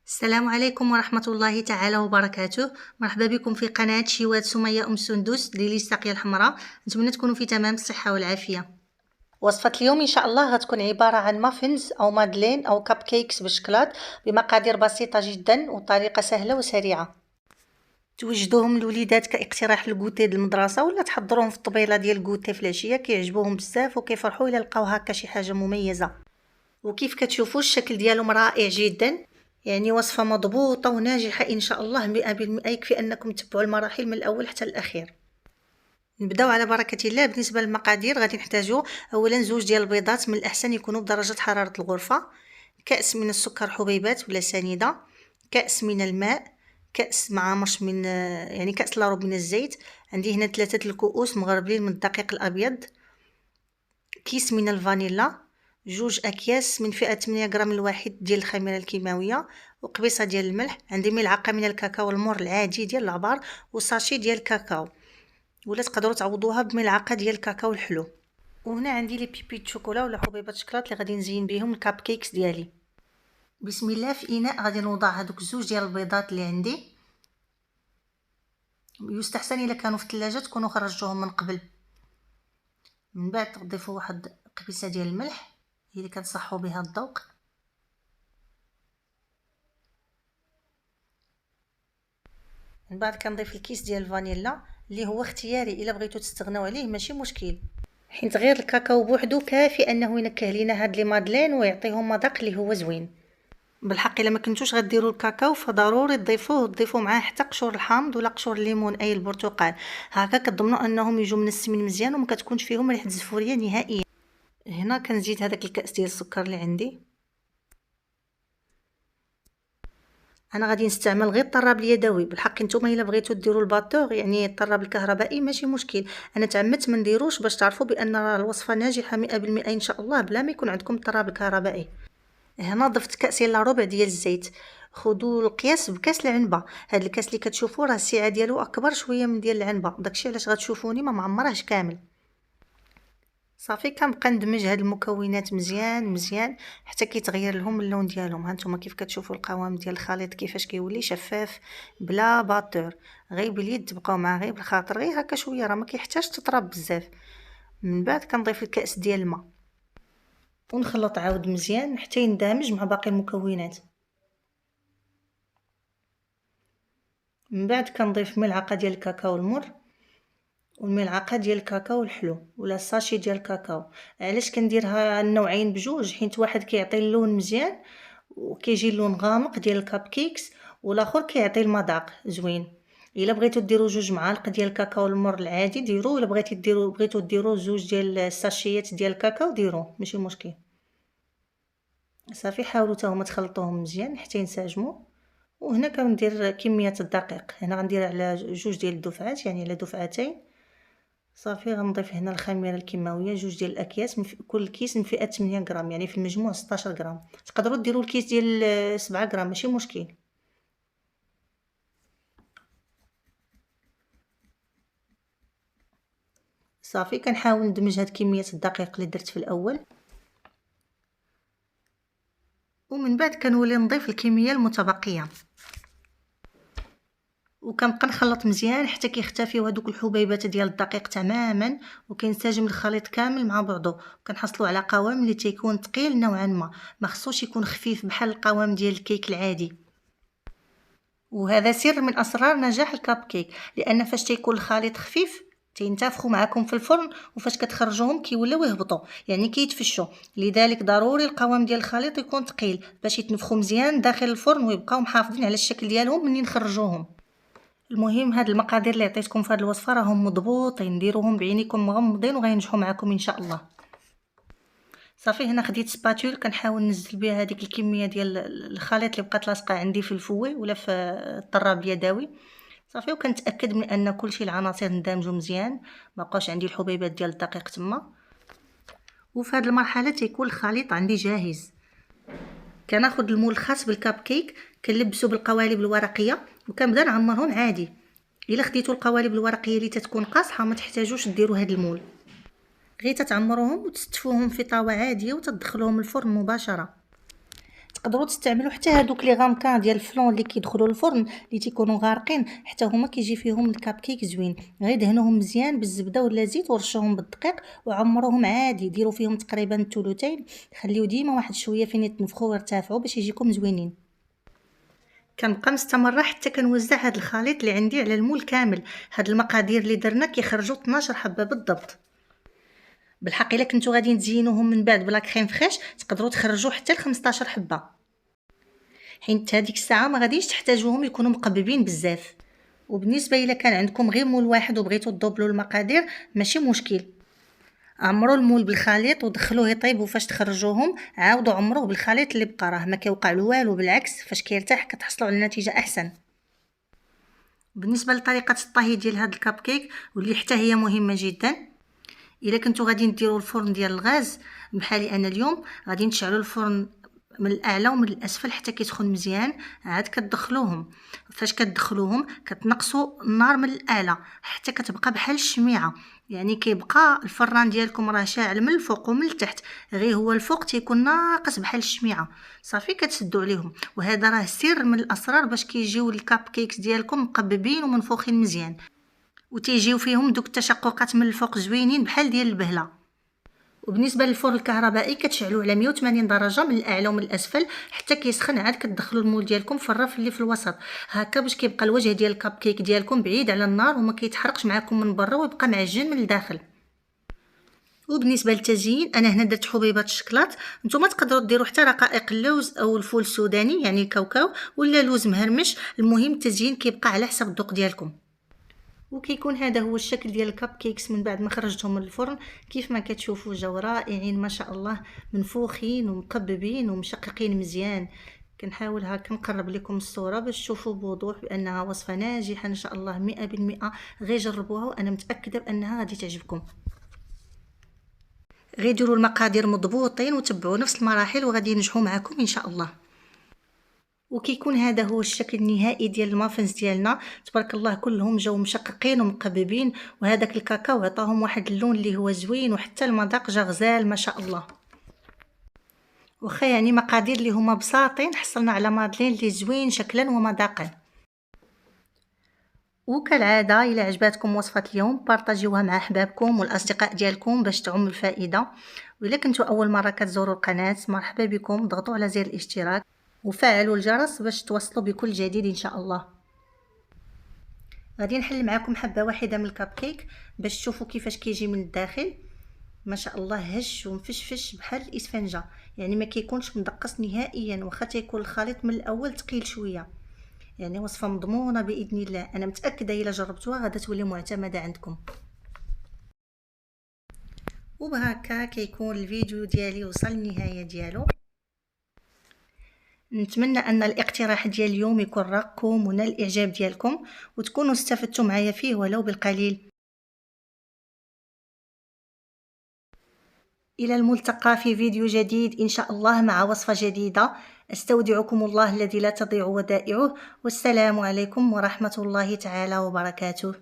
السلام عليكم ورحمة الله تعالى وبركاته. مرحبا بكم في قناة شيوات سمية أم سندس ليلي الساقية الحمراء. نتمنى تكونوا في تمام الصحة والعافية. وصفة اليوم إن شاء الله غتكون عبارة عن مافنز أو مادلين أو كاب كيكس بالشكلاط بمقادير بسيطة جدا وطريقة سهلة وسريعة. توجدوهم لوليدات كاقتراح الكوتي ديال المدرسة، ولا تحضروهم في الطبيلة ديال الكوتي في العشية، كيعجبوهم بزاف وكيفرحوا إلا لقاو هكا شي حاجة مميزة. وكيف كتشوفوا الشكل ديالهم رائع جدا، يعني وصفة مضبوطة وناجحة إن شاء الله 100%. يكفي أنكم تتبعوا المراحل من الأول حتى الأخير. نبداو على بركة الله. بالنسبة للمقادير غادي نحتاجو أولا 2 ديال البيضات، من الأحسن يكونوا بدرجة حرارة الغرفة، كأس من السكر حبيبات ولا سنيدة، كأس من الماء، كأس معامرش من يعني كأس إلا ربع من الزيت. عندي هنا 3 الكؤوس مغربلين من الدقيق الأبيض، كيس من الفانيلا، 2 أكياس من فئة 8 غرام الواحد ديال الخميرة الكيماوية، وقبيصة ديال الملح. عندي ملعقة من الكاكاو المر العادي ديال العبار، وساشي ديال الكاكاو، ولا تقدروا تعوضوها بملعقة ديال الكاكاو الحلو. وهنا عندي لي بيبي شوكولا ولا حبيبات شكلاط اللي غادي نزين بهم الكاب كيكس ديالي. بسم الله. في اناء غادي نوضع هذوك 2 ديال البيضات اللي عندي. يستحسن الا كانوا في الثلاجه تكونوا خرجتوهم من قبل. من بعد تضيفوا واحد قبيصه ديال الملح هي اللي كنصحوا بها الذوق. من بعد كنضيف الكيس ديال الفانيلا اللي هو اختياري، الا بغيتو تستغناو عليه ماشي مشكل، حيت غير الكاكاو بوحدو كافي انه ينكه لينا هاد لي مادلين ويعطيهم مذاق اللي هو زوين. بالحق الا ما كنتوش غديروا الكاكاو فضروري تضيفوا معاه حتى قشور الحامض ولا قشور الليمون اي البرتقال، هكا كتضمنوا انهم يجوا منسمين مزيان وما كتكونش فيهم ريحه الزفوريه نهائيا. هنا كنزيد هذاك الكاس ديال السكر اللي عندي. انا غادي نستعمل غير الطراب اليدوي. بالحق نتوما الا بغيتو ديروا الباطور يعني الطراب الكهربائي ماشي مشكل، انا تعمدت ما نديروش باش تعرفوا بان الوصفه ناجحه 100% ان شاء الله بلا ما يكون عندكم الطراب الكهربائي. هنا ضفت كاس الا ربع ديال الزيت. خذوا القياس بكاس العنبه. هذا الكاس اللي كتشوفوا راه السعه ديالو اكبر شويه من ديال العنبه، داكشي علاش غتشوفوني ما معمرهش كامل. صافي كنبقى ندمج هاد المكونات مزيان مزيان حتى كيتغير لهم اللون ديالهم. هانتوما كيف كتشوفوا القوام ديال الخليط كيفاش كيولي شفاف بلا باطور، غير باليد تبقاو معاه غير بالخاطر، غير هكا شويه، راه ما كيحتاجش تطرب بزاف. من بعد كنضيف الكاس ديال الماء ونخلط عاود مزيان حتى يندمج مع باقي المكونات. من بعد كنضيف ملعقه ديال الكاكاو المر والملعقه ديال الكاكاو الحلو ولا الساشي ديال الكاكاو. علاش كنديرها النوعين بجوج؟ حيت واحد كيعطي اللون مزيان وكيجي اللون غامق ديال الكاب كيكس، والاخر كيعطي المذاق زوين. الا بغيتو ديروا 2 معالق ديال الكاكاو المر العادي ديروا، الا بغيتو ديروا 2 ديال الساشيات ديال الكاكاو ديروا، ماشي مشكل. صافي حاولوا حتى هما تخلطوهم مزيان حتى ينسجموا. وهنا كندير كميه الدقيق، هنا غندير على 2 ديال الدفعات يعني على دفعتين. صافي غنضيف هنا الخميره الكيماويه 2 ديال الاكياس من كل كيس من فئه 8 غرام، يعني في المجموع 16 غرام. تقدروا ديروا الكيس ديال 7 غرام ماشي مشكل. صافي كنحاول ندمج هاد كميه الدقيق اللي درت في الاول، ومن بعد كنولي نضيف الكميه المتبقيه وكنبقى نخلط مزيان حتى كيختفيو هذوك الحبيبات ديال الدقيق تماما وكينسجم الخليط كامل مع بعضه. كنحصلوا على قوام اللي تيكون ثقيل نوعا ما خصوش يكون خفيف بحال القوام ديال الكيك العادي. وهذا سر من اسرار نجاح الكاب كيك، لان فاش تيكون الخليط خفيف تينتفخوا معكم في الفرن، وفاش كتخرجوهم كيوليو يهبطوا يعني كيتفشوا. لذلك ضروري القوام ديال الخليط يكون ثقيل باش يتنفخوا مزيان داخل الفرن ويبقاو محافظين على الشكل ديالهم منين نخرجوهم. المهم هاد المقادير اللي عطيتكم في هاد الوصفه راهم مضبوطين، ديروهم بعينيكم مغمضين وغينجحوا معكم ان شاء الله. صافي هنا خديت سباتول كنحاول ننزل بها هذيك الكميه ديال الخليط اللي بقات لاصقه عندي في الفوي ولا في الطراب اليدوي. صافي وكنتاكد من ان كلشي العناصر اندمجوا مزيان، ما بقاوش عندي الحبيبات ديال الدقيق تما. وفي هذه المرحله تيكون الخليط عندي جاهز. كناخذ المول الخاص بالكاب كيك كنلبسو بالقوالب الورقيه وكنبدا نعمرهم عادي. الا خديتوا القوالب الورقيه اللي تتكون قاصحه ما تحتاجوش ديروا هذا المول، غير تتعمروهم وتستفوهم في طاوه عاديه وتدخلوهم الفرن مباشره. تقدروا تستعملوا حتى هادوك لي غامكان ديال الفلون اللي كيدخلوا الفرن اللي تيكونوا غارقين، حتى هما كيجي فيهم الكاب كيك زوين. غير دهنوهم مزيان بالزبده ولا زيت ورشوهم بالدقيق وعمروهم عادي، ديروا فيهم تقريبا الثلثين، خليو ديما واحد شويه فين يتنفخوا ويرتفعوا باش يجيكم زوينين. كنبقى مستمره حتى كنوزع هذا الخليط اللي عندي على المول كامل. هاد المقادير اللي درنا كيخرجوا 12 حبه بالضبط. بالحق الا كنتو غادي تزينوهم من بعد بلا كريم فريش تقدروا تخرجوا حتى ل 15 حبه، حيت هذيك الساعه ما غاديش تحتاجوهم يكونوا مقببين بزاف. وبالنسبه الا كان عندكم غير مول واحد وبغيتو تدوبلوا المقادير ماشي مشكل، عمروا المول بالخليط ودخلوه يطيب، وفاش تخرجوهم عاودوا عمروه بالخليط اللي بقى، راه ما كيوقع له والو، بالعكس فاش كيرتاح كتحصلوا على نتيجه احسن. بالنسبه لطريقه الطهي ديال هاد الكاب كيك واللي حتى هي مهمه جدا، الا كنتو غادي ديروا الفرن ديال الغاز بحالي انا اليوم، غادي نشعلوا الفرن من الاعلى ومن الاسفل حتى كيسخن مزيان، عاد كتدخلوهم. فاش كتدخلوهم كتنقصوا النار من الاعلى حتى كتبقى بحال الشميعه، يعني كيبقى الفران ديالكم راه شاعل من الفوق ومن التحت، غير هو الفوق تيكون ناقص بحال الشميعه. صافي كتسدوا عليهم، وهذا راه سر من الاسرار باش كيجيو الكاب كيكس ديالكم مقببين ومنفوخين مزيان، وتيجيو فيهم دوك التشققات من الفوق زوينين بحال ديال البهله. وبالنسبه للفرن الكهربائي كتشعلوه على 180 درجه من الاعلى ومن الاسفل حتى كيسخن، عاد كتدخلوا المول ديالكم في الرف اللي في الوسط هكا باش كيبقى الوجه ديال الكاب كيك ديالكم بعيد على النار وما كيتحرقش معاكم من برا ويبقى معجن من الداخل. وبالنسبه للتزيين انا هنا درت حبيبات الشكلاط، نتوما تقدروا ديروا حتى رقائق اللوز او الفول السوداني يعني الكاوكاو ولا لوز مهرمش، المهم التزيين كيبقى على حسب الذوق ديالكم. وكيكون هذا هو الشكل ديال الكاب كيكس من بعد ما خرجتهم من الفرن. كيف ما كتشوفوا جاو رائعين ما شاء الله، منفوخين ومقببين ومشققين مزيان. كنحاول هكا نقرب لكم الصوره باش تشوفوا بوضوح بانها وصفه ناجحه ان شاء الله 100%. غير جربوها وانا متاكده بانها غادي تعجبكم. غير ديروا المقادير مضبوطين وتبعوا نفس المراحل وغادي ينجحوا معكم ان شاء الله. وكيكون هذا هو الشكل النهائي ديال المافنز ديالنا. تبارك الله كلهم جاو مشققين ومقببين، وهذاك الكاكاو عطاهم واحد اللون اللي هو زوين، وحتى المذاق جا غزال ما شاء الله. واخا يعني مقادير اللي هما بساطين حصلنا على مادلين اللي زوين شكلا ومذاقا. وكالعاده الى عجباتكم وصفه اليوم بارطاجيوها مع احبابكم والاصدقاء ديالكم باش تعم الفائده. واذا كنتوا اول مره كتزوروا القناه مرحبا بكم، ضغطوا على زر الاشتراك وفعلوا الجرس باش توصلوا بكل جديد ان شاء الله. غادي نحل معكم حبه واحده من الكاب كيك باش تشوفوا كيفاش كيجي من الداخل. ما شاء الله هش ومفشفش بحال الاسفنجه، يعني ما كيكونش مدقس نهائيا، واخا تيكون الخليط من الاول ثقيل شويه. يعني وصفه مضمونه باذن الله، انا متاكده الا جربتوها غادا تولي معتمده عندكم. وبهكا كيكون الفيديو ديالي وصل النهايه ديالو. نتمنى ان الاقتراح ديال اليوم يكون راقكم ونال الاعجاب ديالكم وتكونوا استفدتوا معايا فيه ولو بالقليل. الى الملتقى في فيديو جديد ان شاء الله مع وصفة جديدة. استودعكم الله الذي لا تضيع ودائعه، والسلام عليكم ورحمة الله تعالى وبركاته.